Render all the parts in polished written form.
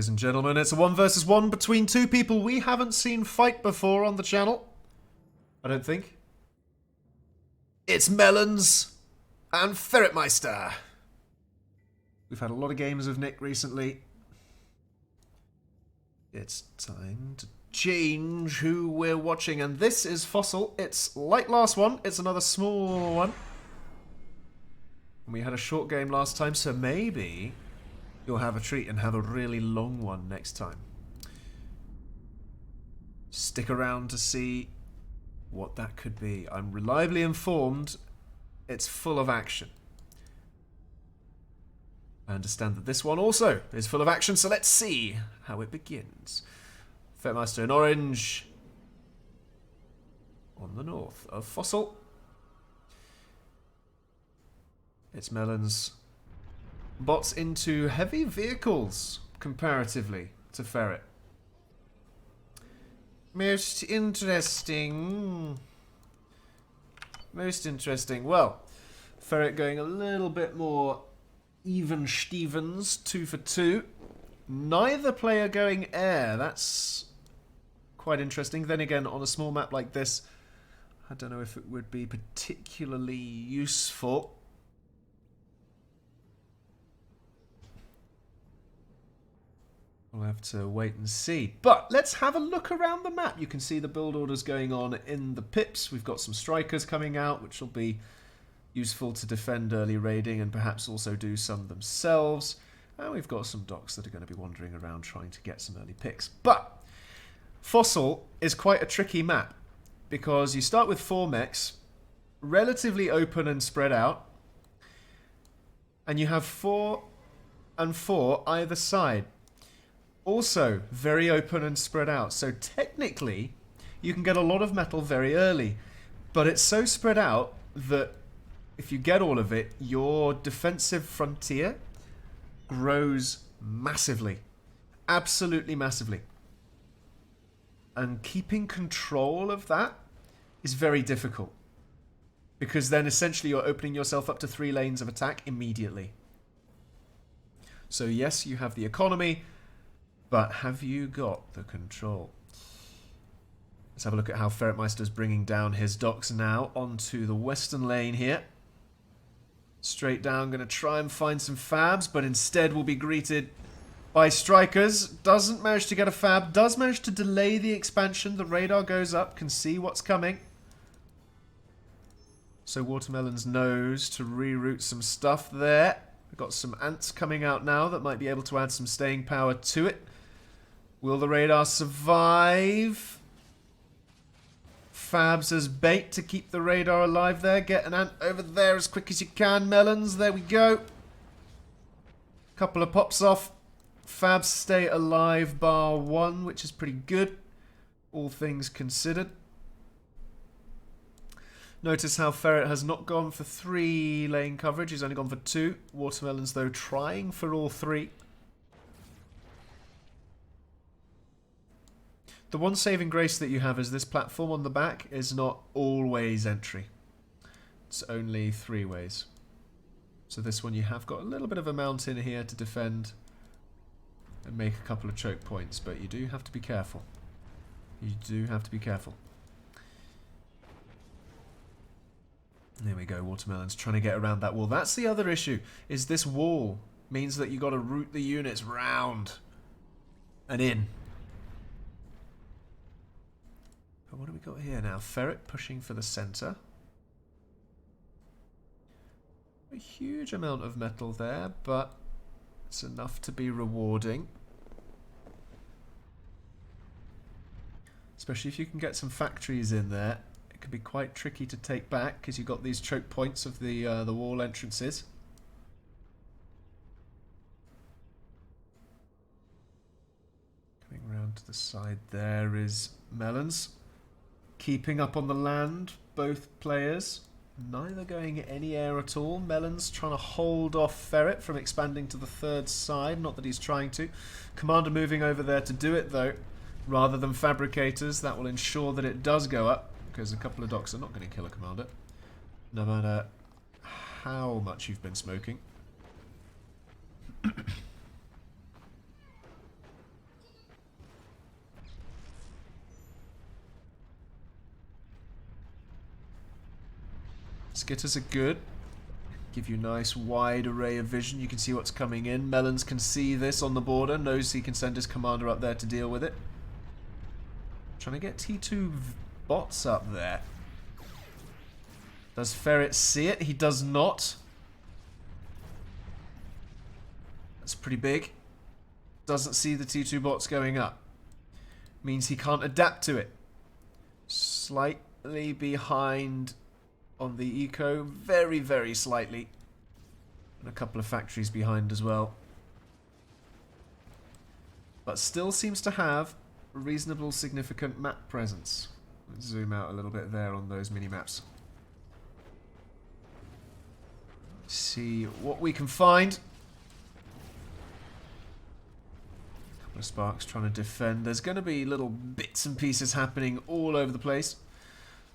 Ladies and gentlemen, it's a 1 versus 1 between two people we haven't seen fight before on the channel. I don't think. It's Melons and Ferretmeister. We've had a lot of games of Nick recently. It's time to change who we're watching, and this is Fossil. It's like last one, it's another small one. We had a short game last time, so maybe you'll have a treat and have a really long one next time. Stick around to see what that could be. I'm reliably informed it's full of action. I understand that this one also is full of action, so let's see how it begins. Ferretmeister in orange on the north of Fossil. It's Melons. Bots into heavy vehicles, comparatively, to Ferret. Most interesting. Most interesting. Well, Ferret going a little bit more even Stevens, 2 for 2. Neither player going air. That's quite interesting. Then again, on a small map like this, I don't know if it would be particularly useful. We'll have to wait and see. But let's have a look around the map. You can see the build orders going on in the pips. We've got some strikers coming out, which will be useful to defend early raiding and perhaps also do some themselves. And we've got some docks that are going to be wandering around trying to get some early picks. But Fossil is quite a tricky map because you start with 4 mechs, relatively open and spread out, and you have 4 and 4 either side. Also, very open and spread out. So technically, you can get a lot of metal very early. But it's so spread out that if you get all of it, your defensive frontier grows massively. Absolutely massively. And keeping control of that is very difficult. Because then essentially you're opening yourself up to 3 lanes of attack immediately. So yes, you have the economy, but have you got the control? Let's have a look at how Ferretmeister's bringing down his docks now onto the western lane here. Straight down, going to try and find some fabs, but instead will be greeted by strikers. Doesn't manage to get a fab, does manage to delay the expansion. The radar goes up, can see what's coming. So Watermelons knows to reroute some stuff there. We've got some ants coming out now that might be able to add some staying power to it. Will the radar survive? Fabs as bait to keep the radar alive there. Get an ant over there as quick as you can, Melons. There we go. Couple of pops off. Fabs stay alive bar 1, which is pretty good, all things considered. Notice how Ferret has not gone for 3 lane coverage. He's only gone for 2. Watermelons, though, trying for all 3. The one saving grace that you have is this platform on the back is not always entry. It's only 3 ways. So this one you have got a little bit of a mountain here to defend and make a couple of choke points, but you do have to be careful. You do have to be careful. There we go, Watermelon's trying to get around that wall. That's the other issue, is this wall means that you've got to route the units round and in. But what do we got here now? Ferret pushing for the center. A huge amount of metal there, but it's enough to be rewarding. Especially if you can get some factories in there. It can be quite tricky to take back because you've got these choke points of the wall entrances. Coming round to the side there is Melons. Keeping up on the land, both players. Neither going any air at all. Melons trying to hold off Ferret from expanding to the 3rd side. Not that he's trying to. Commander moving over there to do it, though. Rather than fabricators. That will ensure that it does go up. Because a couple of docks are not going to kill a commander. No matter how much you've been smoking. Skitters are good. Give you a nice wide array of vision. You can see what's coming in. Melons can see this on the border. Knows he can send his commander up there to deal with it. Trying to get T2 bots up there. Does Ferret see it? He does not. That's pretty big. Doesn't see the T2 bots going up. Means he can't adapt to it. Slightly behind on the eco. Very, very slightly. And a couple of factories behind as well. But still seems to have a reasonable, significant map presence. Let's zoom out a little bit there on those mini-maps. See what we can find. Couple of sparks trying to defend. There's going to be little bits and pieces happening all over the place.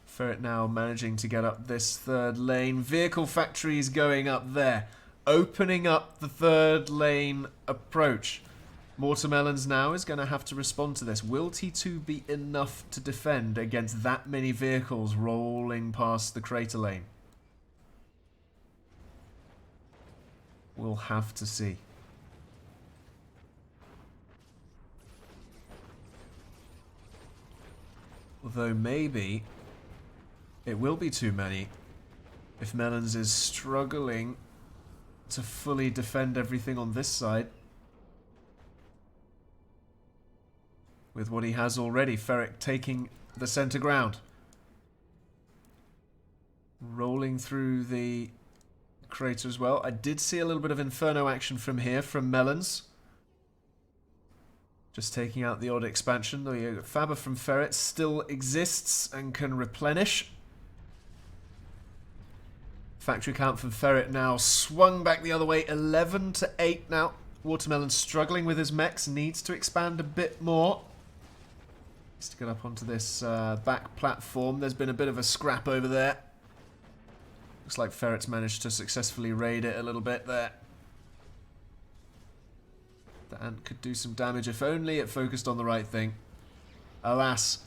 Ferret now managing to get up this third lane. Vehicle factories going up there. Opening up the third lane approach. Mortarmelons now is going to have to respond to this. Will T2 be enough to defend against that many vehicles rolling past the crater lane? We'll have to see. Although maybe it will be too many if Melons is struggling to fully defend everything on this side. With what he has already, Ferret taking the center ground. Rolling through the crater as well. I did see a little bit of Inferno action from here, from Melons. Just taking out the odd expansion. The Faber from Ferret still exists and can replenish. Factory count from Ferret now swung back the other way. 11 to 8 now. Watermelon struggling with his mechs. Needs to expand a bit more. Needs to get up onto this back platform. There's been a bit of a scrap over there. Looks like Ferret's managed to successfully raid it a little bit there. The ant could do some damage if only it focused on the right thing. Alas,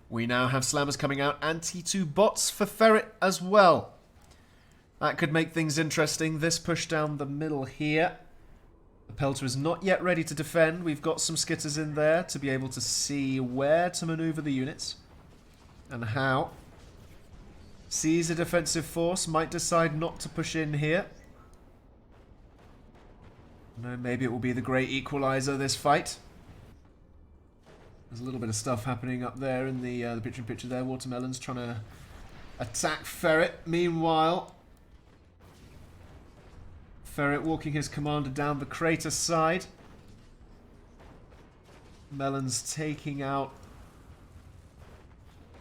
we now have slammers coming out and T2 bots for Ferret as well. That could make things interesting. This push down the middle here. The Pelter is not yet ready to defend. We've got some skitters in there to be able to see where to maneuver the units and how. Sees a defensive force, might decide not to push in here. No, maybe it will be the great equalizer, this fight. There's a little bit of stuff happening up there in the picture there. Watermelon's trying to attack Ferret. Meanwhile, Ferret walking his commander down the crater side. Melon's taking out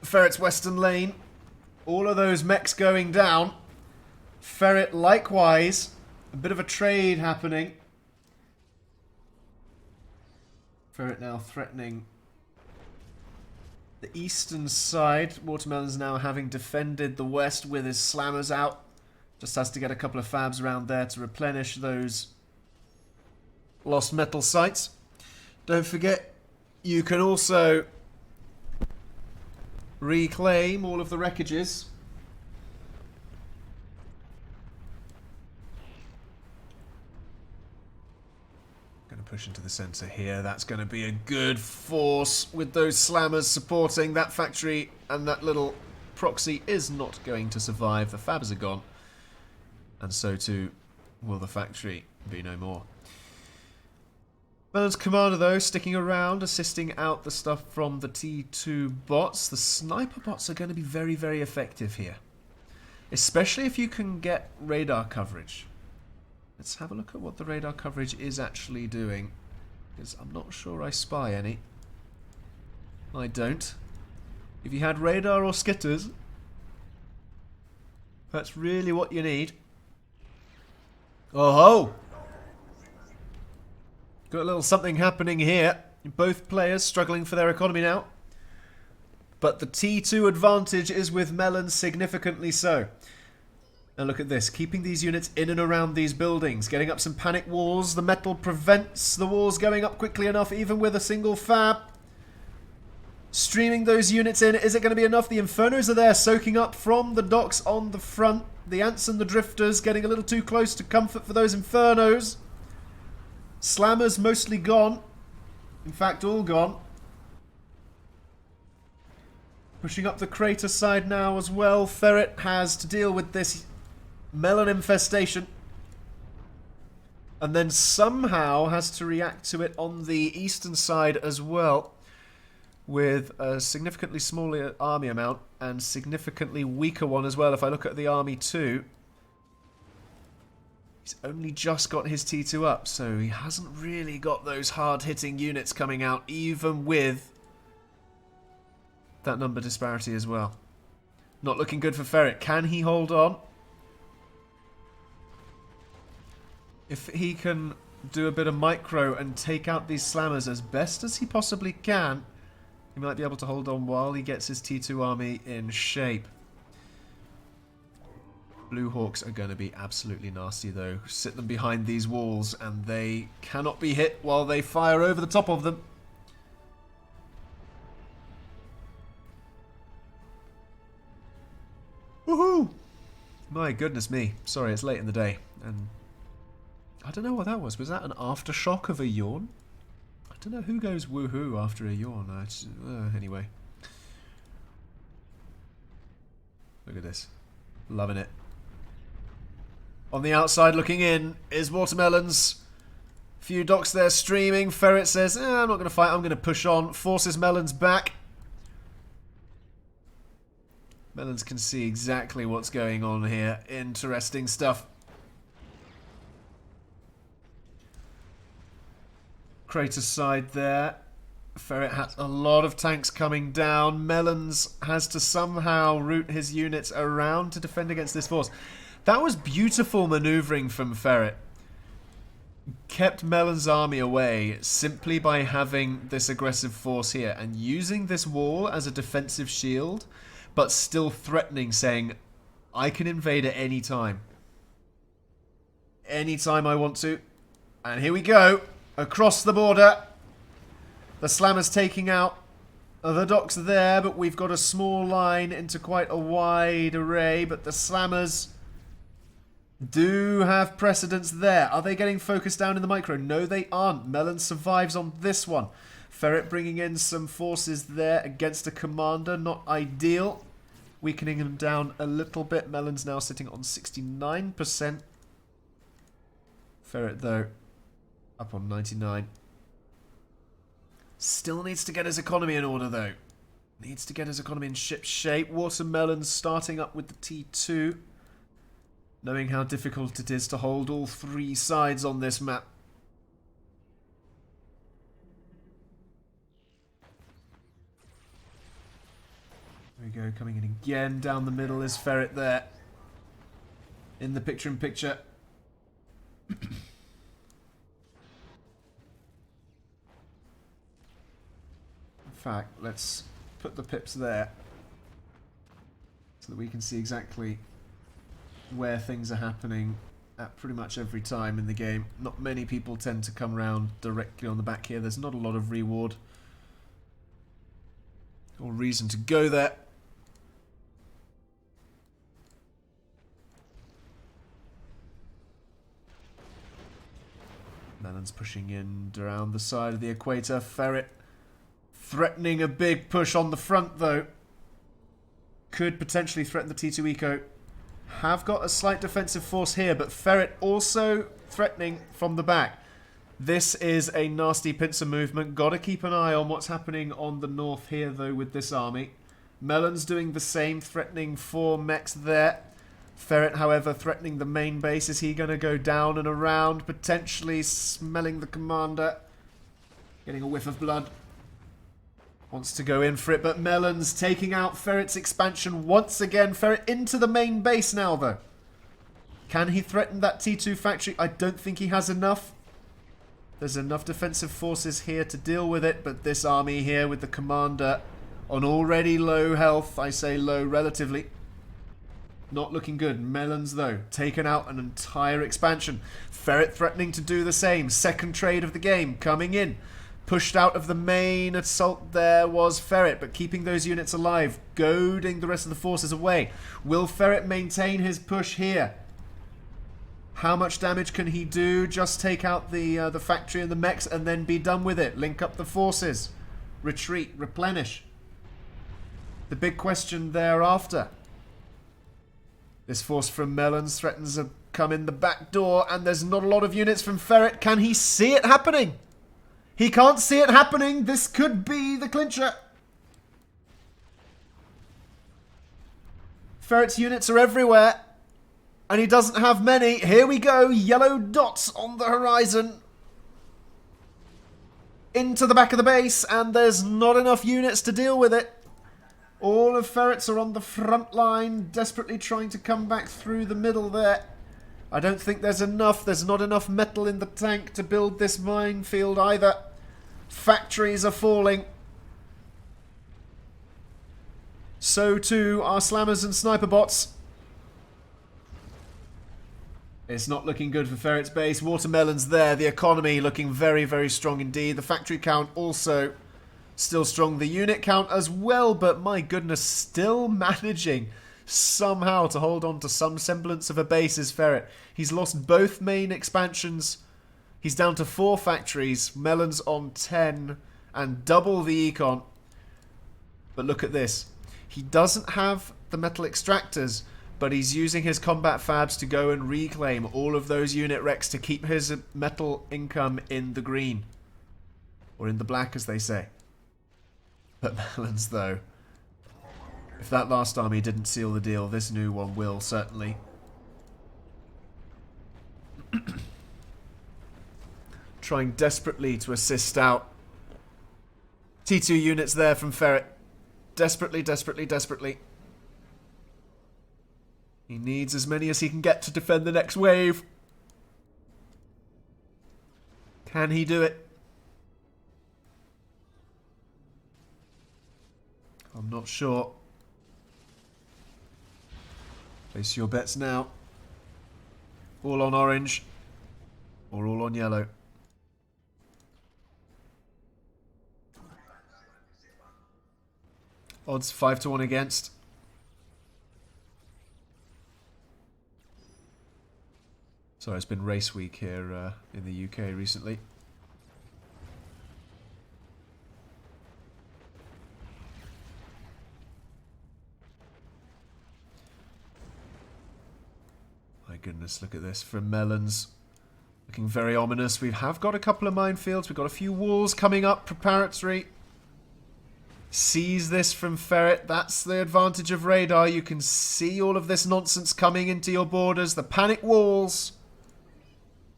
Ferret's western lane. All of those mechs going down. Ferret likewise. A bit of a trade happening. Ferret now threatening the eastern side. Watermelon's now having defended the west with his slammers out. Just has to get a couple of fabs around there to replenish those lost metal sites. Don't forget, you can also reclaim all of the wreckages. Going to push into the center here. That's going to be a good force with those slammers supporting that factory, and that little proxy is not going to survive. The fabs are gone, and so too will the factory be no more. Melon's commander, though, sticking around, assisting out the stuff from the T2 bots. The sniper bots are going to be very, very effective here. Especially if you can get radar coverage. Let's have a look at what the radar coverage is actually doing. Because I'm not sure I spy any. I don't. If you had radar or skitters, that's really what you need. Oh ho! Got a little something happening here. Both players struggling for their economy now. But the T2 advantage is with Melon, significantly so. Now look at this. Keeping these units in and around these buildings. Getting up some panic walls. The metal prevents the walls going up quickly enough, even with a single fab. Streaming those units in. Is it going to be enough? The Infernos are there, soaking up from the docks on the front. The Ants and the Drifters getting a little too close to comfort for those Infernos. Slammers mostly gone. In fact, all gone. Pushing up the crater side now as well. Ferret has to deal with this melon infestation. And then somehow has to react to it on the eastern side as well. With a significantly smaller army amount and significantly weaker one as well. If I look at the army too, he's only just got his T2 up, so he hasn't really got those hard-hitting units coming out, even with that number disparity as well. Not looking good for Ferret. Can he hold on? If he can do a bit of micro and take out these slammers as best as he possibly can, he might be able to hold on while he gets his T2 army in shape. Blue Hawks are going to be absolutely nasty though. Sit them behind these walls and they cannot be hit while they fire over the top of them. Woohoo! My goodness me. Sorry, it's late in the day. And I don't know what that was. Was that an aftershock of a yawn? I don't know who goes woohoo after a yawn. Anyway. Look at this. Loving it. On the outside looking in is Watermelons. Few docks there streaming. Ferret says, I'm not going to fight. I'm going to push on. Forces Melons back. Melons can see exactly what's going on here. Interesting stuff. Crater side there. Ferret has a lot of tanks coming down. Melons has to somehow route his units around to defend against this force. That was beautiful maneuvering from Ferret. Kept Melon's army away simply by having this aggressive force here and using this wall as a defensive shield, but still threatening, saying, I can invade at any time. Anytime I want to. And here we go. Across the border. The Slammer's taking out the docks there, but we've got a small line into quite a wide array, but the Slammers do have precedence there. Are they getting focused down in the micro? No, they aren't. Melon survives on this one. Ferret bringing in some forces there against a commander. Not ideal. Weakening him down a little bit. Melon's now sitting on 69%. Ferret, though, up on 99. Still needs to get his economy in order, though. Needs to get his economy in ship shape. Watermelon's starting up with the T2. Knowing how difficult it is to hold all three sides on this map. There we go, coming in again. Down the middle is Ferret there. In the picture-in-picture. In fact, let's put the pips there. So that we can see exactly where things are happening at pretty much every time in the game. Not many people tend to come around directly on the back here. There's not a lot of reward or reason to go there. Melon's pushing in around the side of the equator. Ferret threatening a big push on the front, though. Could potentially threaten the T2 eco. Have got a slight defensive force here, but Ferret also threatening from the back. This is a nasty pincer movement. Got to keep an eye on what's happening on the north here, though, with this army. Melon's doing the same, threatening 4 mechs there. Ferret, however, threatening the main base. Is he going to go down and around, potentially smelling the commander? Getting a whiff of blood. Wants to go in for it, but Melon's taking out Ferret's expansion once again. Ferret into the main base now, though. Can he threaten that T2 factory? I don't think he has enough. There's enough defensive forces here to deal with it, but this army here with the commander on already low health, I say low relatively, not looking good. Melons, though, taken out an entire expansion. Ferret threatening to do the same. Second trade of the game coming in. Pushed out of the main assault there was Ferret, but keeping those units alive, goading the rest of the forces away. Will Ferret maintain his push here? How much damage can he do? Just take out the factory and the mechs and then be done with it. Link up the forces. Retreat. Replenish. The big question thereafter. This force from Melons threatens to come in the back door, and there's not a lot of units from Ferret. Can he see it happening? He can't see it happening. This could be the clincher. Ferret's units are everywhere. And he doesn't have many. Here we go. Yellow dots on the horizon. Into the back of the base. And there's not enough units to deal with it. All of Ferret's are on the front line. Desperately trying to come back through the middle there. I don't think there's enough. There's not enough metal in the tank to build this minefield either. Factories are falling. So too are slammers and sniper bots. It's not looking good for Ferret's base. Watermelon's there. The economy looking very, very strong indeed. The factory count also still strong. The unit count as well, but my goodness, still managing somehow to hold on to some semblance of a base is Ferret. He's lost both main expansions. He's down to 4 factories. Melon's on 10 and double the econ. But look at this. He doesn't have the metal extractors, but he's using his combat fabs to go and reclaim all of those unit wrecks to keep his metal income in the green. Or in the black, as they say. But Melons, though. If that last army didn't seal the deal, this new one will, certainly. Trying desperately to assist out. T2 units there from Ferret. Desperately, desperately, desperately. He needs as many as he can get to defend the next wave. Can he do it? I'm not sure. Place your bets now. All on orange. Or all on yellow. Odds 5-1 against. Sorry, it's been race week here in the UK recently. My goodness, look at this from Melons. Looking very ominous. We have got a couple of minefields. We've got a few walls coming up preparatory. Sees this from Ferret. That's the advantage of radar. You can see all of this nonsense coming into your borders. The panic walls.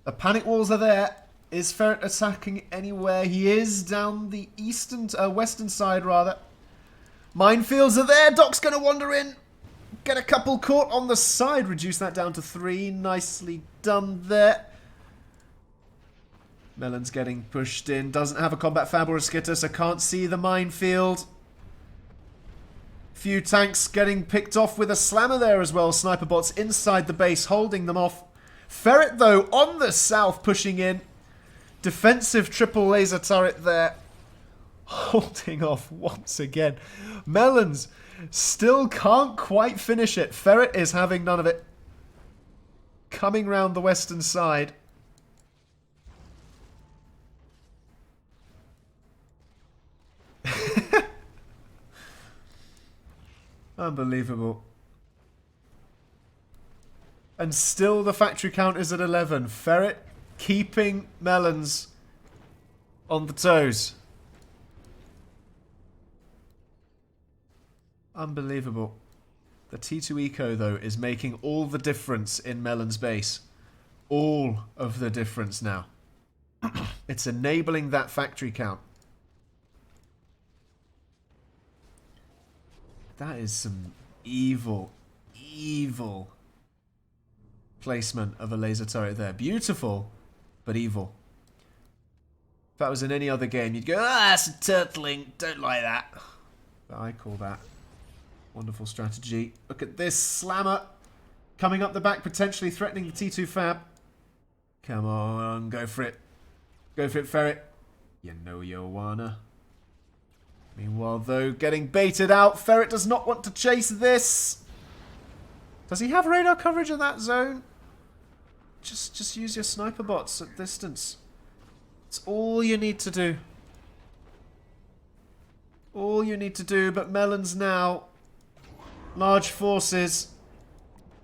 The panic walls are there. Is Ferret attacking anywhere? He is down the western side, rather. Minefields are there. Doc's going to wander in. Get a couple caught on the side. Reduce that down to 3. Nicely done there. Melon's getting pushed in. Doesn't have a combat fab or a skitter, so can't see the minefield. Few tanks getting picked off with a slammer there as well. Sniper bots inside the base, holding them off. Ferret, though, on the south, pushing in. Defensive triple laser turret there. Holding off once again. Melons still can't quite finish it. Ferret is having none of it. Coming round the western side. Unbelievable. And still the factory count is at 11. Ferret keeping Melons on the toes. Unbelievable. The T2 Eco, though, is making all the difference in Melon's base. All of the difference now. It's enabling that factory count. That is some evil, evil placement of a laser turret there. Beautiful, but evil. If that was in any other game, you'd go, ah, that's a turtling. Don't like that. But I call that wonderful strategy. Look at this slammer coming up the back, potentially threatening the T2 fab. Come on, go for it. Go for it, Ferret. You know you wanna. Meanwhile, though, getting baited out. Ferret does not want to chase this. Does he have radar coverage in that zone? Just use your sniper bots at distance. It's all you need to do. All you need to do, but Melons now. Large forces.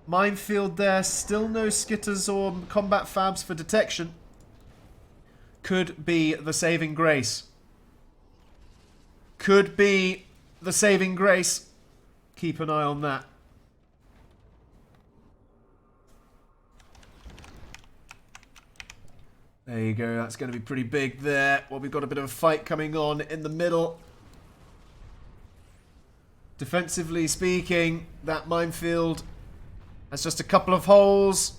Minefield there. Still no skitters or combat fabs for detection. Could be the saving grace. Could be the saving grace. Keep an eye on that. There you go. That's going to be pretty big there. Well, we've got a bit of a fight coming on in the middle. Defensively speaking, that minefield has just a couple of holes.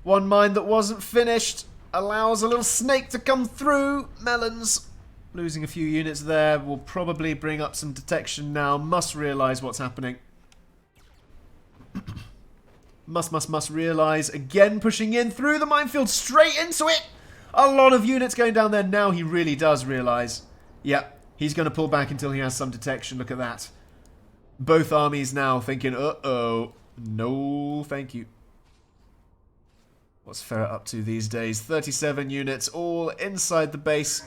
One mine that wasn't finished allows a little snake to come through. Melons losing a few units there. Will probably bring up some detection now. Must realise what's happening. Must realise. Again, pushing in through the minefield, straight into it. A lot of units going down there. Now he really does realise. Yep, he's going to pull back until he has some detection. Look at that. Both armies now thinking, uh-oh. No, thank you. What's Ferret up to these days? 37 units, all inside the base.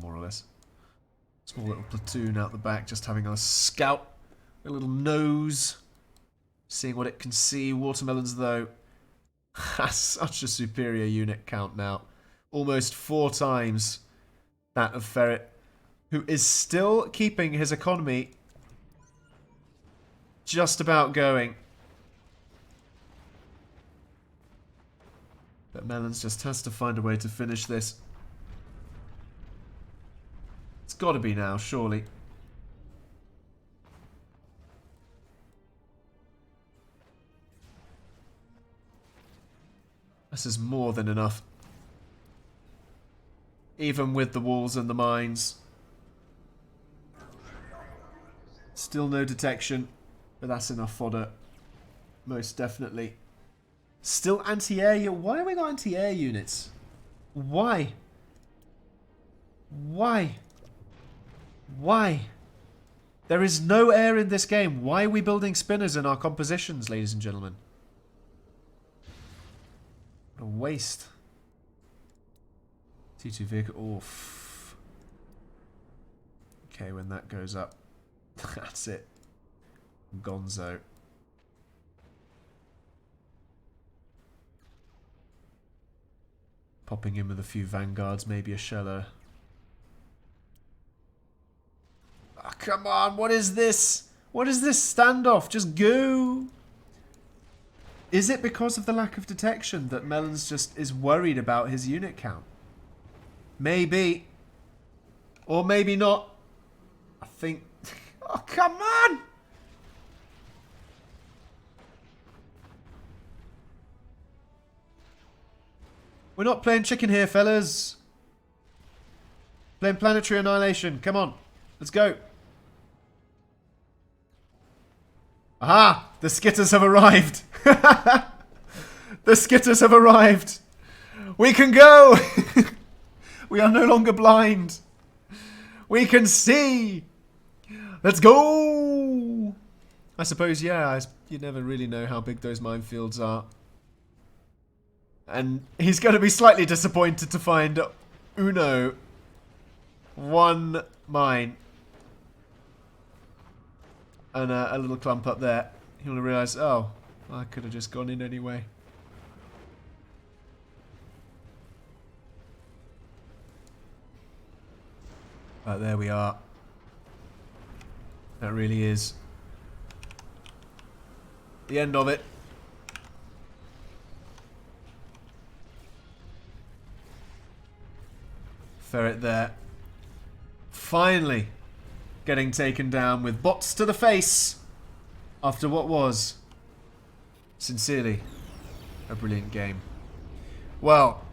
More or less. Small little platoon out the back, just having a scout. A little nose. Seeing what it can see. Watermelons, though, has such a superior unit count now. Almost 4 times that of Ferret, who is still keeping his economy just about going. But Melons just has to find a way to finish this. It's got to be now, surely. This is more than enough. Even with the walls and the mines. Still no detection, but that's enough fodder. Most definitely. Still anti-air. Why have we got anti-air units? Why? Why? Why? There is no air in this game. Why are we building spinners in our compositions, ladies and gentlemen? What a waste. T2 vehicle. Oof. Okay, when that goes up, that's it. Gonzo. Popping in with a few vanguards, maybe a sheller. Oh, come on, what is this? What is this standoff? Just go! Is it because of the lack of detection that Melons just is worried about his unit count? Maybe. Or maybe not. I think... Oh, come on! We're not playing chicken here, fellas. Playing Planetary Annihilation. Come on. Let's go. Aha! The skitters have arrived. The skitters have arrived. We can go. We are no longer blind. We can see. Let's go. I suppose, yeah, you never really know how big those minefields are. And he's going to be slightly disappointed to find Uno. 1 mine. And a little clump up there. He'll realise, oh, I could have just gone in anyway. But there we are. That really is the end of it. Ferret there. Finally getting taken down with bots to the face after what was sincerely a brilliant game. Well,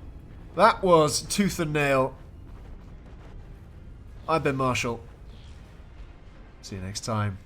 that was tooth and nail. I've been Marshall. See you next time.